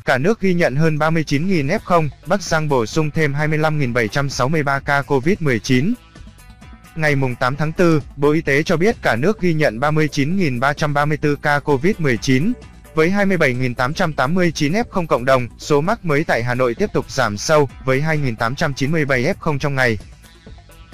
cả nước ghi nhận hơn 39.000 F0, Bắc Giang bổ sung thêm 25.763 ca COVID-19. Ngày 8 tháng 4, Bộ Y tế cho biết cả nước ghi nhận 39.334 ca COVID-19. Với 27.889 F0 cộng đồng, số mắc mới tại Hà Nội tiếp tục giảm sâu, với 2.897 F0 trong ngày.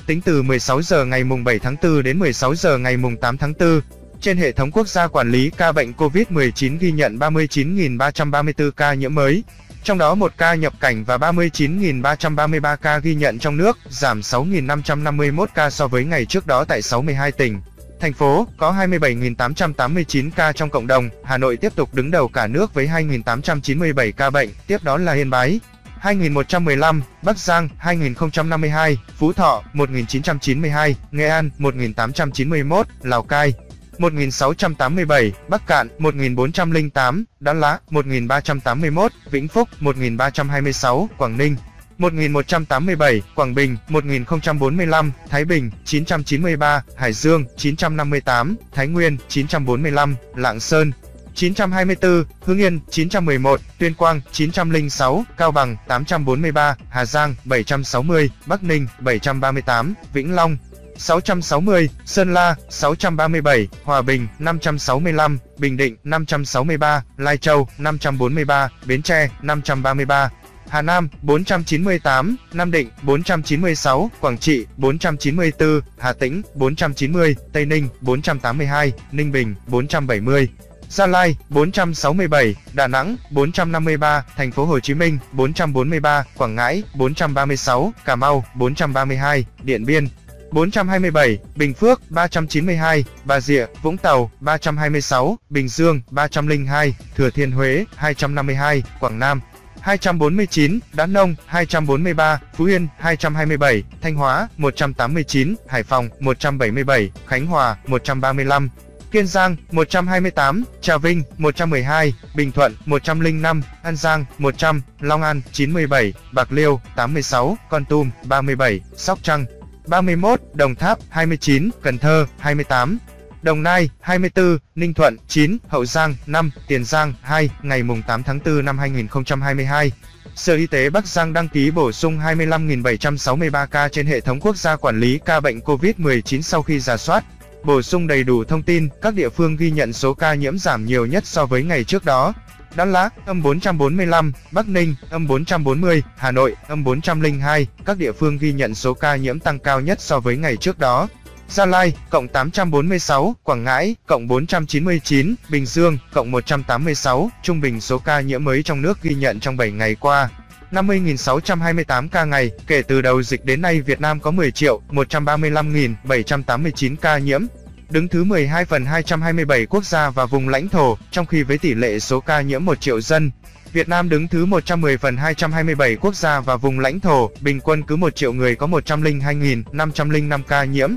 Tính từ 16 giờ ngày 7 tháng 4 đến 16 giờ ngày 8 tháng 4, trên hệ thống quốc gia quản lý ca bệnh COVID-19 ghi nhận 39.334 ca nhiễm mới. Trong đó 1 ca nhập cảnh và 39.333 ca ghi nhận trong nước, giảm 6.551 ca so với ngày trước đó tại 62 tỉnh. Thành phố có 27.889 ca trong cộng đồng, Hà Nội tiếp tục đứng đầu cả nước với 2.897 ca bệnh, tiếp đó là Yên Bái 2.115, Bắc Giang 2.052, Phú Thọ 1.992, Nghệ An 1.891, Lào Cai 1.687, Bắc Cạn 1.408, Đắk Lắk 1.381, Vĩnh Phúc 1.326, Quảng Ninh 1.187, Quảng Bình 1.045, Thái Bình 993, Hải Dương 958, Thái Nguyên 945, Lạng Sơn 924, Hưng Yên 911, Tuyên Quang 906, Cao Bằng 843, Hà Giang 760, Bắc Ninh 738, Vĩnh Long 660, Sơn La 637, Hòa Bình 565, Bình Định 563, Lai Châu 543, Bến Tre 533, Hà Nam 498, Nam Định 496, Quảng Trị 494, Hà Tĩnh 490, Tây Ninh 482, Ninh Bình 470, Gia Lai 467, Đà Nẵng 453, Thành phố Hồ Chí Minh 443, Quảng Ngãi 436, Cà Mau 432, Điện Biên 427, Bình Phước 392, Bà Rịa, Vũng Tàu 326, Bình Dương 302, Thừa Thiên Huế 252, Quảng Nam 249, Đắk Nông 243, Phú Yên 227, Thanh Hóa 189, Hải Phòng 177, Khánh Hòa 135, Kiên Giang 128, Trà Vinh 112, Bình Thuận 105, An Giang 100, Long An 97, Bạc Liêu 86, Kon Tum 37, Sóc Trăng 31, Đồng Tháp 29, Cần Thơ 28, Đồng Nai 24, Ninh Thuận 9, Hậu Giang 5, Tiền Giang 2. Ngày 8 tháng 4 năm 2022, Sở Y tế Bắc Giang đăng ký bổ sung 25.763 ca trên hệ thống quốc gia quản lý ca bệnh COVID-19 sau khi rà soát, bổ sung đầy đủ thông tin. Các địa phương ghi nhận số ca nhiễm giảm nhiều nhất so với ngày trước đó. Đắk Lắk -445, Bắc Ninh -440, Hà Nội -402. Các địa phương ghi nhận số ca nhiễm tăng cao nhất so với ngày trước đó. Gia Lai +846, Quảng Ngãi +499, Bình Dương +186. Trung bình số ca nhiễm mới trong nước ghi nhận trong 7 ngày qua 50.628 ca ngày. Kể từ đầu dịch đến nay, Việt Nam có 10.135.789 ca nhiễm, đứng thứ 12 phần 227 quốc gia và vùng lãnh thổ, trong khi với tỷ lệ số ca nhiễm 1 triệu dân, Việt Nam đứng thứ 110 phần 227 quốc gia và vùng lãnh thổ, bình quân cứ 1 triệu người có 102.505 ca nhiễm.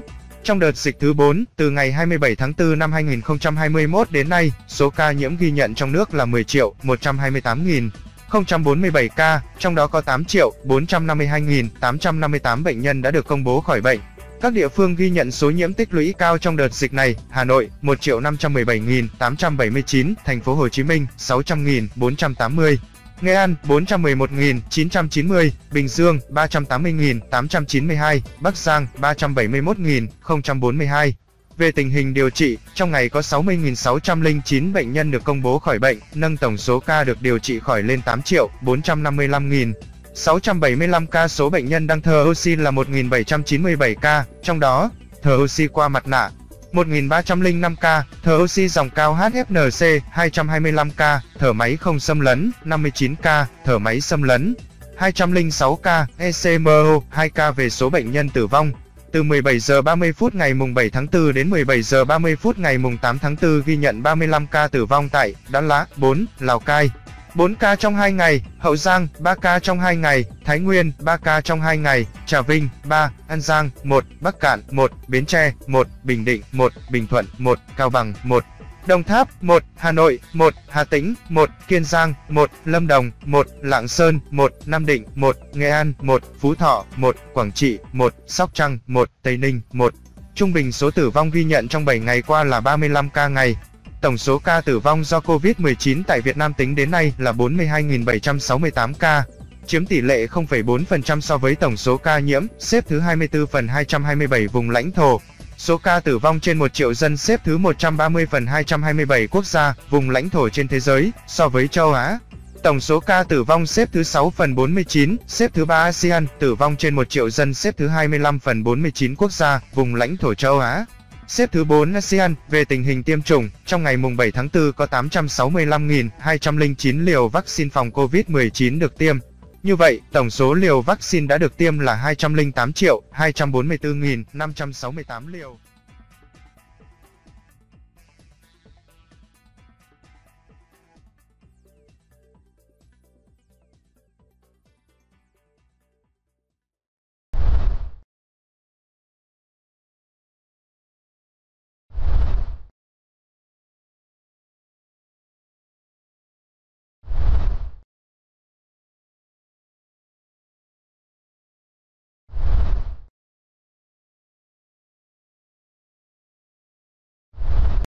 Trong đợt dịch thứ 4, từ ngày 27 tháng 4 năm 2021 đến nay, số ca nhiễm ghi nhận trong nước là 10.128.047 ca, trong đó có 8.452.858 bệnh nhân đã được công bố khỏi bệnh. Các địa phương ghi nhận số nhiễm tích lũy cao trong đợt dịch này: Hà Nội 1.517.879, Thành phố Hồ Chí Minh 600.480, Nghệ An 411.990, Bình Dương 380.892, Bắc Giang 371.042. Về tình hình điều trị, trong ngày có 60.609 bệnh nhân được công bố khỏi bệnh, nâng tổng số ca được điều trị khỏi lên 8.455.675 ca. Số bệnh nhân đang thở oxy là 1.797 ca, trong đó, thở oxy qua mặt nạ 1.305 ca, thở oxy dòng cao HFNC 225 ca, thở máy không xâm lấn 59 ca, thở máy xâm lấn 206 ca, ECMO 2 ca. Về số bệnh nhân tử vong, từ 17 giờ 30 phút ngày 7 tháng 4 đến 17 giờ 30 phút ngày 8 tháng 4 ghi nhận 35 ca tử vong tại Đắk Lắk 4, Lào Cai 4 ca trong 2 ngày, Hậu Giang 3 ca trong 2 ngày, Thái Nguyên 3 ca trong 2 ngày, Trà Vinh 3, An Giang 1, Bắc Cạn 1, Bến Tre 1, Bình Định 1, Bình Thuận 1, Cao Bằng 1, Đồng Tháp 1, Hà Nội 1, Hà Tĩnh 1, Kiên Giang 1, Lâm Đồng 1, Lạng Sơn 1, Nam Định 1, Nghệ An 1, Phú Thọ 1, Quảng Trị 1, Sóc Trăng 1, Tây Ninh 1. Trung bình số tử vong ghi nhận trong 7 ngày qua là 35 ca ngày. Tổng số ca tử vong do COVID-19 tại Việt Nam tính đến nay là 42.768 ca, chiếm tỷ lệ 0,4% so với tổng số ca nhiễm, xếp thứ 24 phần 227 vùng lãnh thổ. Số ca tử vong trên 1 triệu dân xếp thứ 130 phần 227 quốc gia, vùng lãnh thổ trên thế giới, so với châu Á. Tổng số ca tử vong xếp thứ 6 phần 49, xếp thứ 3 ASEAN, tử vong trên 1 triệu dân xếp thứ 25 phần 49 quốc gia, vùng lãnh thổ châu Á. Xếp thứ 4 ASEAN. Về tình hình tiêm chủng, trong ngày 7 tháng 4 có 865.209 liều vaccine phòng COVID-19 được tiêm. Như vậy, tổng số liều vaccine đã được tiêm là 208.244.568 liều.